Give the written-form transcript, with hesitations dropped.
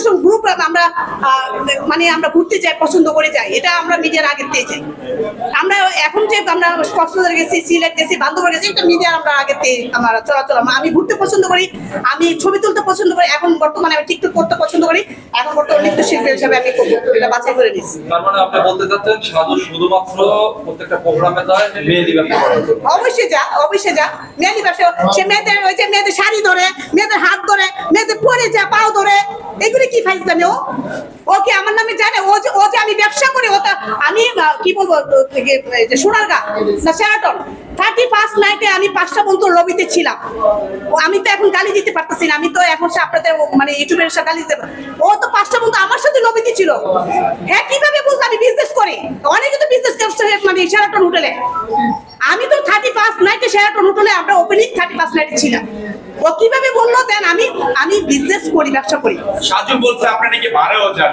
সব গ্রুপ আমরা মানে আমরা ঘুরতে যাই, পছন্দ করে যাই, এটা আমরা মিডিয়ার আগে দিয়ে যাই। আমরা এখন যে আমরা কক্সবাজার গেছি, সিলেট গেছি, বান্দরবান গেছি, এটা মিডিয়ার আমরা আগে দিয়ে আমরা চলাচল। আমি ঘুরতে পছন্দ করি, আমি ছবি তুলতে পছন্দ করি, এখন বর্তমানে আমি টিকটক করতে পছন্দ করি, এখন বর্তমানে নৃত্যশিল্পী হিসাবে আমি এটা বাছাই করে নিচ্ছি। তার মানে আপনি বলতে চাচ্ছেন সাজু শুধুমাত্র প্রত্যেকটা প্রোগ্রামে যায় মেহেদি ব্যবসা করে? অবশ্যই যা মেয়েদের ব্যবসা, সে মেয়েদের ওই যে মেয়েদের শাড়ি ধরে, মেয়েদের হাত ধরে, মেয়েদের পরে যা পাও ধরে, এগুলি কি ফাইজলামি? ও কি আমার নামে জানে? ও যে আমি ব্যবসা করি, ওটা আমি কি বলবো, সোনারগাঁ না শেরাটন 31st নাইটে আমি 5টা পর্যন্ত লবিতে ছিলাম। আমি তো এখন গালি দিতে পারতেছি না, আমি তো এখন আপনাদের মানে ইউটিউবের সাথে গালি দিতে পারি। ও তো 5টা পর্যন্ত আমার সাথে লবিতে ছিল। হ্যাঁ, কিভাবে বুঝলো আমি বিজনেস করি? অনেকে তো বিজনেস করছে মানে শেরাটন হোটেলে। আমি তো 31st নাইটে শেরাটন হোটেলে আমরা ওপেনিং 31st নাইটে ছিলাম। ও কিভাবে বললো দেন আমি বিজনেস করি, ব্যবসা করি। সাজু বলছে আপনি নাকি বারেও যান।